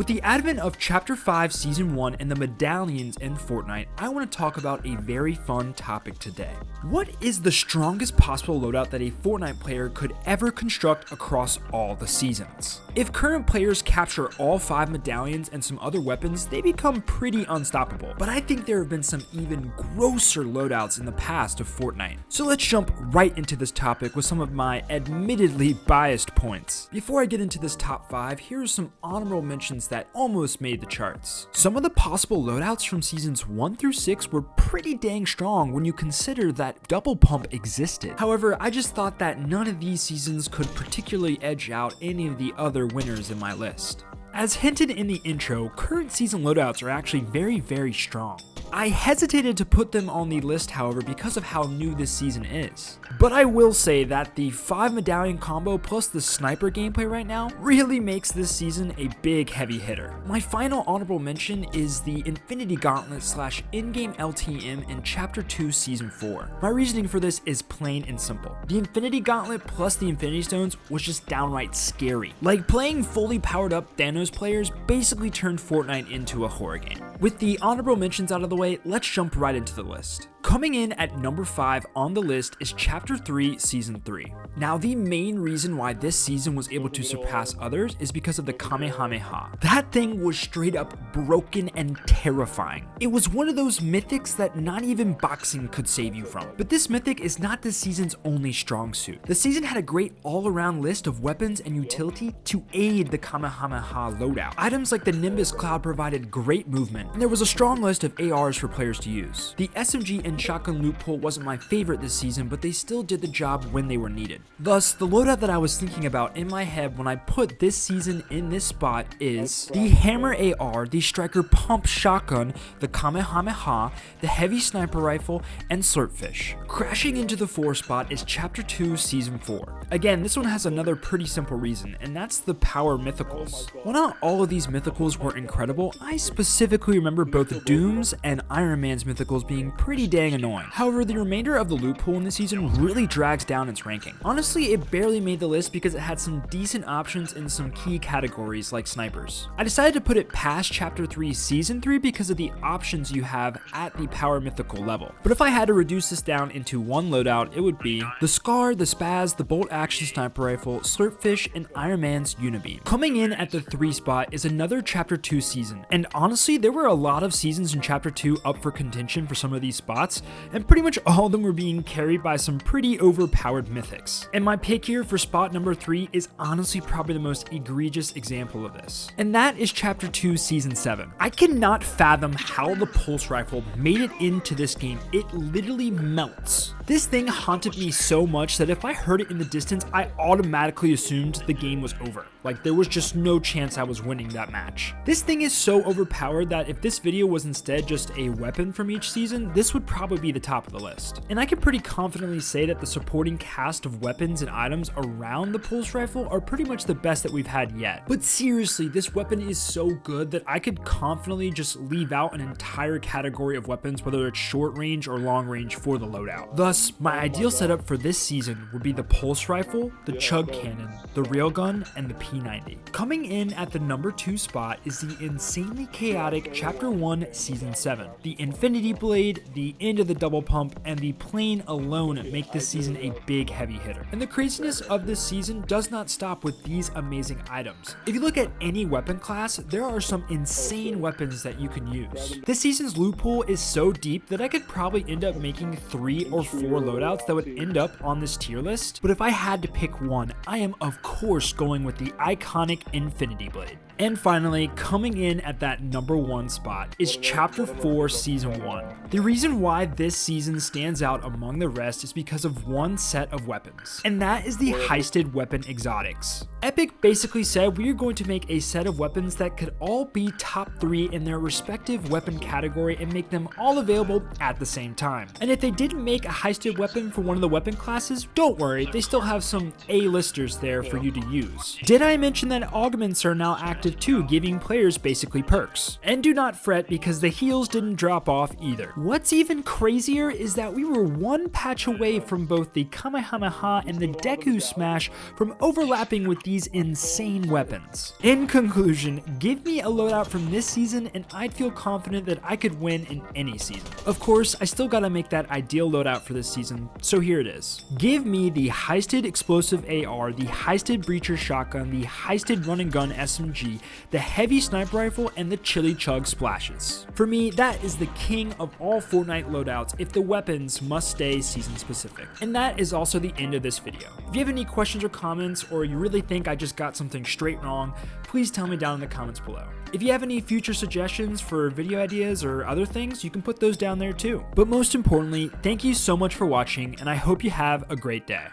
With the advent of Chapter 5 Season 1 and the medallions in Fortnite, I want to talk about a very fun topic today. What is the strongest possible loadout that a Fortnite player could ever construct across all the seasons? If current players capture all 5 medallions and some other weapons, they become pretty unstoppable. But I think there have been some even grosser loadouts in the past of Fortnite. So let's jump right into this topic with some of my admittedly biased points. Before I get into this top 5, here are some honorable mentions that almost made the charts. Some of the possible loadouts from seasons 1 through 6 were pretty dang strong when you consider that double pump existed. However, I just thought that none of these seasons could particularly edge out any of the other winners in my list. As hinted in the intro, current season loadouts are actually very strong. I hesitated to put them on the list, however, because of how new this season is. But I will say that the 5 medallion combo plus the sniper gameplay right now really makes this season a big heavy hitter. My final honorable mention is the Infinity Gauntlet / in-game LTM in Chapter 2 Season 4. My reasoning for this is plain and simple. The Infinity Gauntlet plus the Infinity Stones was just downright scary. Like playing fully powered up Thanos players basically turned Fortnite into a horror game. With the honorable mentions out of the way, let's jump right into the list. Coming in at number 5 on the list is Chapter 3 Season 3. Now, the main reason why this season was able to surpass others is because of the Kamehameha. That thing was straight up broken and terrifying. It was one of those mythics that not even boxing could save you from. But this mythic is not this season's only strong suit. The season had a great all-around list of weapons and utility to aid the Kamehameha loadout. Items like the Nimbus Cloud provided great movement, and there was a strong list of ARs for players to use. The SMG and shotgun loot pool wasn't my favorite this season, but they still did the job when they were needed. Thus, the loadout that I was thinking about in my head when I put this season in this spot is the Hammer AR, the Striker Pump Shotgun, the Kamehameha, the Heavy Sniper Rifle, and Slurpfish. Crashing into the 4 spot is Chapter 2 Season 4. Again, this one has another pretty simple reason, and that's the Power Mythicals. While not all of these mythicals were incredible, I specifically remember both Doom's and Iron Man's mythicals being pretty dang annoying. However, the remainder of the loot pool in this season really drags down its ranking. Honestly, it barely made the list because it had some decent options in some key categories like snipers. I decided to put it past Chapter 3 Season 3 because of the options you have at the Power Mythical level. But if I had to reduce this down into one loadout, it would be the Scar, the Spaz, the Bolt Action Sniper Rifle, Slurpfish, and Iron Man's Unibeam. Coming in at the 3 spot is another Chapter 2 season, and honestly, there were a lot of seasons in Chapter 2 up for contention for some of these spots, and pretty much all of them were being carried by some pretty overpowered mythics. And my pick here for spot number 3 is honestly probably the most egregious example of this, and that is Chapter 2 Season 7. I cannot fathom how the Pulse Rifle made it into this game. It literally melts. This thing haunted me so much that if I heard it in the distance, I automatically assumed the game was over. Like, there was just no chance I was winning that match. This thing is so overpowered that if this video was instead just a weapon from each season, this would probably be the top of the list. And I can pretty confidently say that the supporting cast of weapons and items around the Pulse Rifle are pretty much the best that we've had yet. But seriously, this weapon is so good that I could confidently just leave out an entire category of weapons, whether it's short range or long range, for the loadout. Thus, my ideal setup for this season would be the Pulse Rifle, the Chug Cannon, the Railgun, and the P90. Coming in at the number 2 spot is the insanely chaotic Chapter 1 Season 7. The Infinity Blade, the end of the double pump, and the plane alone make this season a big heavy hitter. And the craziness of this season does not stop with these amazing items. If you look at any weapon class, there are some insane weapons that you can use. This season's loot pool is so deep that I could probably end up making 3 or 4 loadouts that would end up on this tier list, but if I had to pick one, I am of course going with the iconic Infinity Blade. And finally, coming in at that number 1 spot is Chapter 4 Season 1. The reason why this season stands out among the rest is because of one set of weapons, and that is the Heisted Weapon Exotics. Epic basically said we are going to make a set of weapons that could all be top 3 in their respective weapon category and make them all available at the same time. And if they didn't make a heisted weapon for one of the weapon classes, don't worry, they still have some A-listers there for you to use. Did I mention that augments are now active explosive too, giving players basically perks. And do not fret because the heals didn't drop off either. What's even crazier is that we were one patch away from both the Kamehameha and the Deku Smash from overlapping with these insane weapons. In conclusion, give me a loadout from this season and I'd feel confident that I could win in any season. Of course, I still gotta make that ideal loadout for this season, so here it is. Give me the heisted explosive AR, the heisted breacher shotgun, the heisted run and gun SMG, the heavy sniper rifle, and the chili chug splashes. For me, that is the king of all Fortnite loadouts if the weapons must stay season specific. And that is also the end of this video. If you have any questions or comments, or you really think I just got something straight wrong, please tell me down in the comments below. If you have any future suggestions for video ideas or other things, you can put those down there too. But most importantly, thank you so much for watching, and I hope you have a great day.